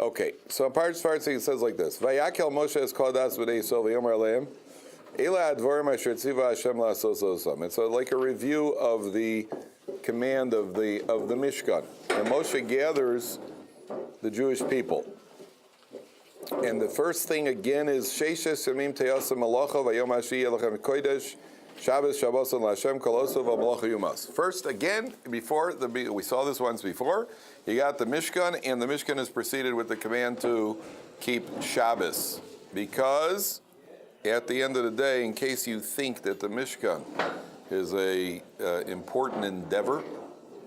Okay, so in Parshat it says like this: Vayakhel Moshe es kol das b'nei Yisrael v'yomer aleim, Ela advorim asher tziva Hashem la'asos osam. It's like a review of the command of the Mishkan. And Moshe gathers the Jewish people. And the first thing again is Sheishes Yamim Teyasam Malacha Vayom Hashi Yelachem Kodesh Shabbos Shabboson LaHashem Koloso VaMalacha Yumas. First again, we saw this once before. You got the Mishkan, and the Mishkan is preceded with the command to keep Shabbos, because at the end of the day, in case you think that the Mishkan is a important endeavor,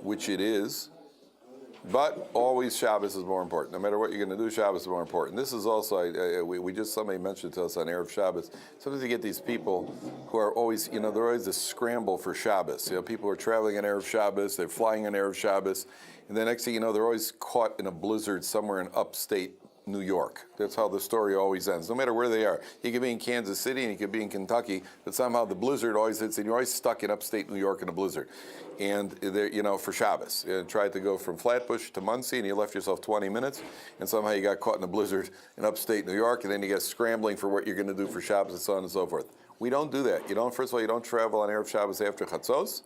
which it is, but always Shabbos is more important. No matter what you're going to do, Shabbos is more important. This is also, somebody mentioned to us on Erev Shabbos, sometimes you get these people who are always, they're always a scramble for Shabbos. People are traveling on Erev Shabbos, they're flying on Erev Shabbos, and the next thing you know, they're always caught in a blizzard somewhere in upstate New York. That's how the story always ends, no matter where they are. You could be in Kansas City and you could be in Kentucky, but somehow the blizzard always hits, and you're always stuck in upstate New York in a blizzard. And they're, for Shabbos, you tried to go from Flatbush to Muncie, and you left yourself 20 minutes, and somehow you got caught in a blizzard in upstate New York, and then you get scrambling for what you're going to do for Shabbos, and so on and so forth. We don't do that. First of all, you don't travel on Erev Shabbos after Chatzos.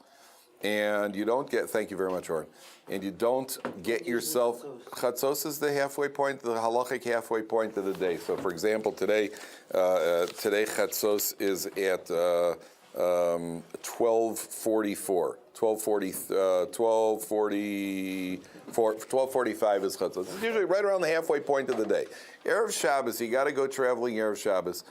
And you don't get, thank you very much, Oren, and you don't get yourself, Chatzos is the halfway point, the halachic halfway point of the day. So for example, today Chatzos is at 12:45 is Chatzos. It's usually right around the halfway point of the day. Erev Shabbos, you got to go traveling Erev Shabbos.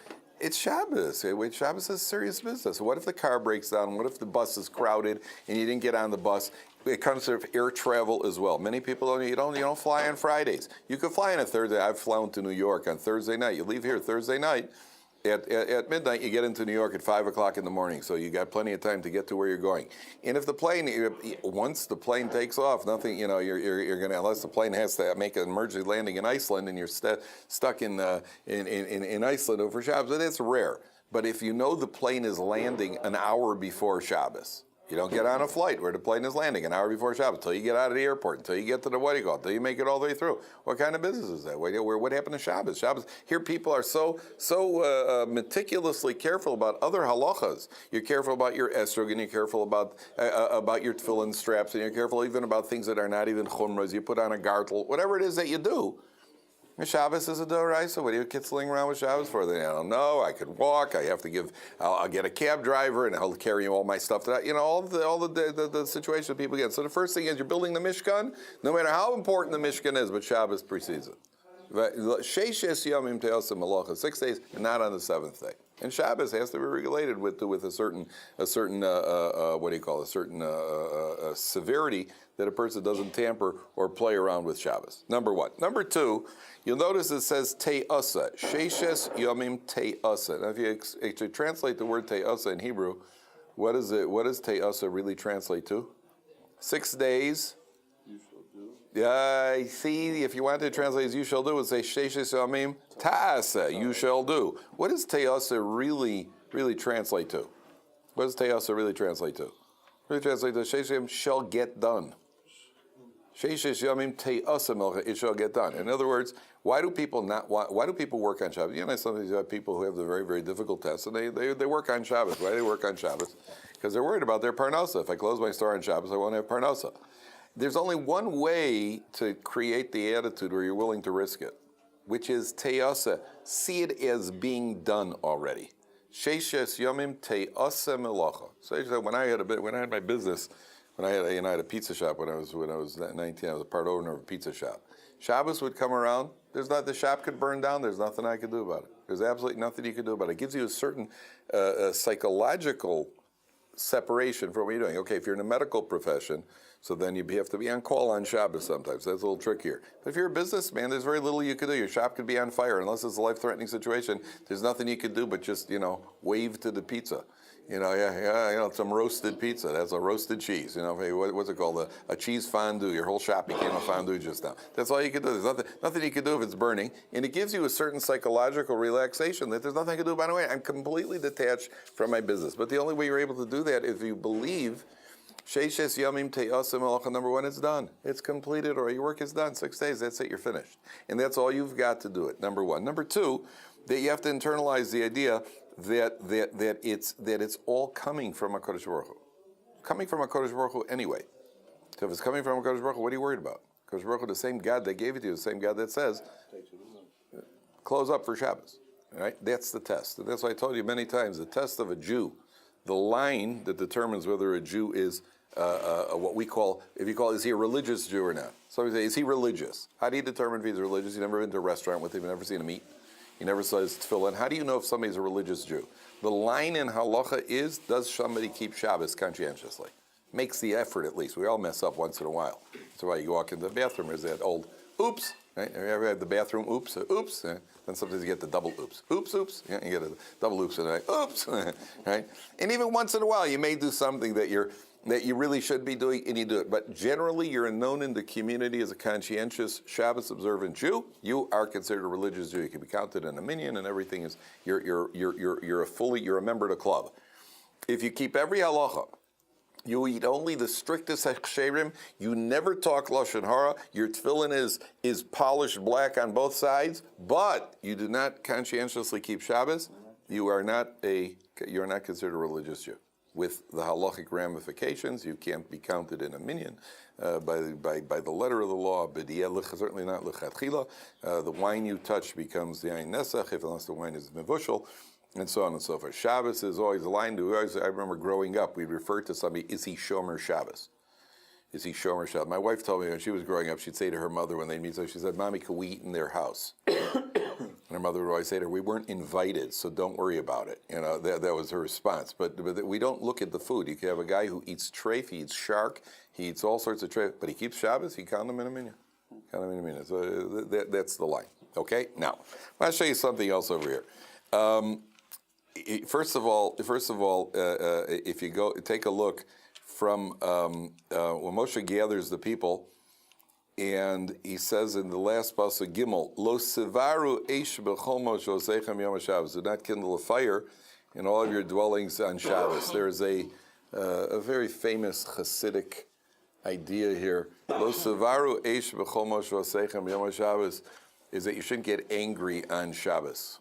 It's Shabbos. Shabbos is serious business. What if the car breaks down? What if the bus is crowded and you didn't get on the bus? It comes to air travel as well. Many people you don't fly on Fridays. You could fly on a Thursday. I've flown to New York on Thursday night. You leave here Thursday night. At midnight, you get into New York at 5 o'clock in the morning, so you got plenty of time to get to where you're going. And if the plane, once the plane takes off, nothing, you're going to, unless the plane has to make an emergency landing in Iceland and you're stuck in Iceland over Shabbos, that's rare. But if you know the plane is landing an hour before Shabbos, you don't get on a flight where the plane is landing an hour before Shabbos until you get out of the airport, until you get to the until you make it all the way through. What kind of business is that? What happened to Shabbos? Here people are so meticulously careful about other halachas. You're careful about your esrog, and you're careful about your tefillin straps, and you're careful even about things that are not even chumras. You put on a gartel, whatever it is that you do. Shabbos is a doraisa. What are you kitzling around with Shabbos for? I don't know. I could walk. I'll get a cab driver, and he'll carry all my stuff. All the situations people get. So the first thing is you're building the Mishkan, no matter how important the Mishkan is, but Shabbos precedes it. 6 days, and not on the seventh day. And Shabbos has to be regulated with a certain severity that a person doesn't tamper or play around with Shabbos. Number one. Number two, you'll notice it says te'asa, sheishes yomim te'asa. Now, if you actually translate the word te'asa in Hebrew, what does te'asa really translate to? 6 days. Yeah, see, if you wanted to translate as you shall do, it would say sheishes yomim ta'asa, you shall do. What does te'asa really translate to? What does te'asa really translate to? Really translate to sheishes yomim shall get done. Sheishes yomim te'asa milcha, it shall get done. In other words, why do people work on Shabbos? Sometimes you have people who have the very, very difficult tests, and they work on Shabbos. Why do they work on Shabbos? Because they're worried about their parnasa. If I close my store on Shabbos, I won't have parnasa. There's only one way to create the attitude where you're willing to risk it, which is te'asa. See it as being done already. Sheishes yomim te'asa melacha. So when I had my business, when I had a pizza shop when I was 19, I was a part owner of a pizza shop. Shabbos would come around. The shop could burn down. There's nothing I could do about it. There's absolutely nothing you could do about it. It gives you a certain psychological separation from what you're doing. Okay, if you're in a medical profession, so then you have to be on call on Shabbos sometimes. That's a little trickier. But if you're a businudesman, there's very little you could do. Your shop could be on fire. Unless it's a life-threatening situation, there's nothing you could do but just, wave to the pizza. Some roasted pizza. That's a roasted cheese. What's it called? A cheese fondue. Your whole shop became a fondue just now. That's all you can do. There's nothing you can do if it's burning. And it gives you a certain psychological relaxation that there's nothing I can do. By the way, I'm completely detached from my business. But the only way you're able to do that is if you believe Sheishes Yamim Te'asim Malacha. Number one, it's done. It's completed, or your work is done. 6 days, that's it, you're finished. And that's all you've got to do it, number one. Number two, that you have to internalize the idea that it's all coming from HaKadosh Baruch Hu. Coming from HaKadosh Baruch Hu anyway. So if it's coming from HaKadosh Baruch Hu, what are you worried about? HaKadosh Baruch Hu, the same God that gave it to you, the same God that says, close up for Shabbos. Right? That's the test. And that's why I told you many times, the test of a Jew, the line that determines whether a Jew is what we call, if you call, is he a religious Jew or not? Somebody say, is he religious? How do you determine if he's religious? You've never been to a restaurant with him, you've never seen him eat. You never saw his tefillin. How do you know if somebody's a religious Jew? The line in halacha is, does somebody keep Shabbos conscientiously? Makes the effort at least. We all mess up once in a while. That's why you walk into the bathroom, there's that old oops. Right? Have you ever had the bathroom oops? Oops. Then sometimes you get the double oops. Oops, oops. Yeah, you get a double oops and a oops. Right? And even once in a while you may do something that you really should be doing, and you do it. But generally, you're known in the community as a conscientious Shabbos observant Jew. You are considered a religious Jew. You can be counted in a minyan, and everything is you're a member of the club. If you keep every halacha, you eat only the strictest hechsherim. You never talk lashon hara. Your tefillin is polished black on both sides, but you do not conscientiously keep Shabbos. You are not considered a religious Jew. With the halachic ramifications, you can't be counted in a minyan by the letter of the law. Certainly not lechatchila. The wine you touch becomes the ayin nesach, unless the wine is mevushal, and so on and so forth. Shabbos is always aligned to. I remember growing up, we'd refer to somebody, is he shomer Shabbos? Is he shomer Shabbos? My wife told me when she was growing up, she'd say to her mother when they'd meet, so she said, "Mommy, could we eat in their house?" And her mother would always say to her, "We weren't invited, so don't worry about it." You know, that was her response. But we don't look at the food. You can have a guy who eats treif, he eats shark, he eats all sorts of treif, but he keeps Shabbos, he count them in a minute. So that's the line. Okay? Now, I'll show you something else over here. First of all, if you go take a look from when Moshe gathers the people, and he says in the last pasuk Gimel, Lo sivaru eish b'chol mosheosechem yom Shabbos. Do not kindle a fire in all of your dwellings on Shabbos. There is a very famous Hasidic idea here. Lo sivaru eish b'chol mosheosechem yom Shabbos is that you shouldn't get angry on Shabbos.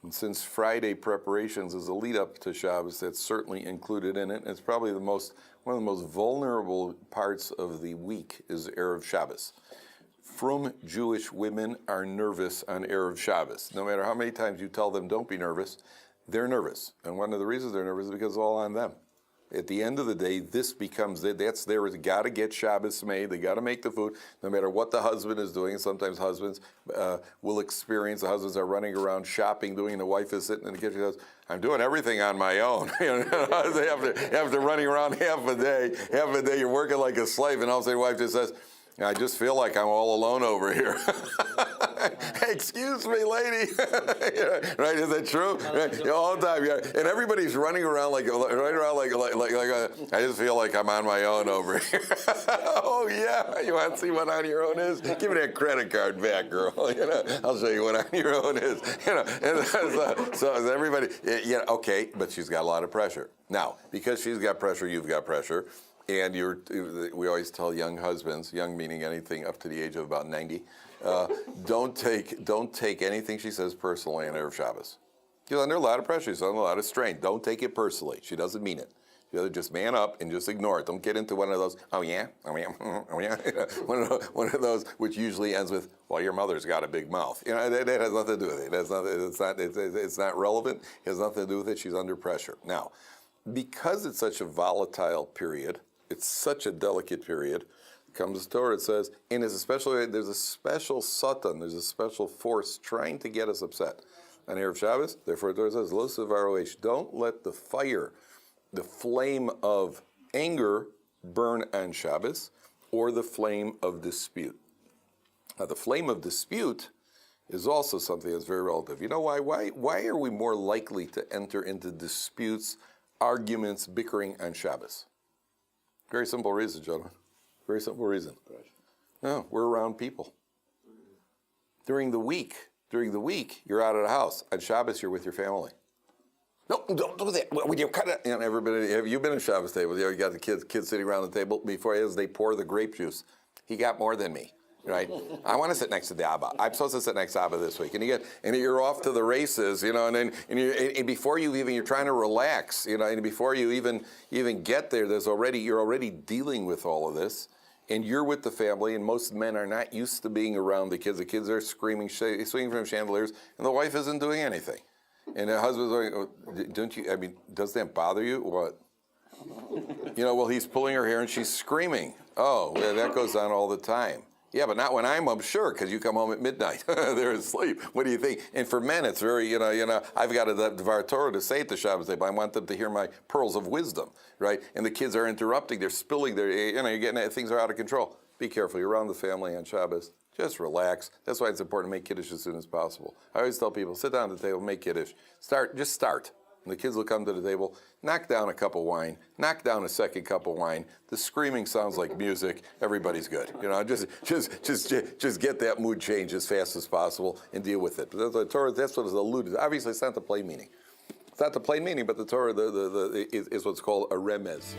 And since Friday preparations is a lead up to Shabbos, that's certainly included in it. It's probably one of the most vulnerable parts of the week is Erev Shabbos. Frum Jewish women are nervous on Erev Shabbos. No matter how many times you tell them don't be nervous, they're nervous. And one of the reasons they're nervous is because it's all on them. At the end of the day, this becomes, that's theirs. They got to get Shabbos made. They got to make the food, no matter what the husband is doing. Sometimes husbands will experience, the husbands are running around shopping, doing, the wife is sitting in the kitchen and goes, "I'm doing everything on my own." They after running around half a day, you're working like a slave, and all of a sudden your wife just says, "I just feel like I'm all alone over here." Excuse me, lady. Right? Is that true? Right? All the time. Yeah. And everybody's running around like I just feel like I'm on my own over here. Oh yeah, you want to see what on your own is? Give me that credit card back, girl. I'll show you what on your own is. And so everybody. Yeah, okay, but she's got a lot of pressure now because she's got pressure. You've got pressure. And we always tell young husbands, young meaning anything up to the age of about 90, don't take anything she says personally on Erev Shabbos. She's under a lot of pressure. She's under a lot of strain. Don't take it personally. She doesn't mean it. You know, just man up and just ignore it. Don't get into one of those, oh yeah, one of those which usually ends with, well, your mother's got a big mouth. You know, that has nothing to do with it. It's not relevant. It has nothing to do with it. She's under pressure. Now, because it's such a volatile period, it's such a delicate period, comes the Torah, it says, and there's a special satan, there's a special force trying to get us upset on Erev Shabbos. Therefore, the Torah says, Lo sevaru eish, don't let the fire, the flame of anger burn on Shabbos, or the flame of dispute. Now, the flame of dispute is also something that's very relative. You know why? Why are we more likely to enter into disputes, arguments, bickering on Shabbos? Very simple reason, gentlemen. Very simple reason. No, we're around people. During the week, you're out of the house. On Shabbos, you're with your family. No, don't do that. When you cut it, everybody, have you been to Shabbos table? You got the kids sitting around the table before as they pour the grape juice. He got more than me, right? I want to sit next to the Abba. I'm supposed to sit next to Abba this week, and you're off to the races, and before you're trying to relax, and before you even get there, you're already dealing with all of this. And you're with the family, and most men are not used to being around the kids. The kids are screaming, swinging from chandeliers, and the wife isn't doing anything. And the husband's like, does that bother you? What? Well, he's pulling her hair and she's screaming. Oh, yeah, that goes on all the time. Yeah, but not when I'm up, sure, because you come home at midnight. They're asleep. What do you think? And for men, it's very, I've got a Dvar Torah to say at the Shabbos table. I want them to hear my pearls of wisdom, right? And the kids are interrupting. They're spilling. You're getting, things are out of control. Be careful. You're around the family on Shabbos. Just relax. That's why it's important to make Kiddush as soon as possible. I always tell people, sit down at the table, make Kiddush. Just start. And the kids will come to the table, knock down a cup of wine, knock down a second cup of wine. The screaming sounds like music. Everybody's good. Just get that mood change as fast as possible and deal with it. But the Torah, that's what is alluded to. Obviously, it's not the plain meaning. It's not the plain meaning, but the Torah is what's called a remez.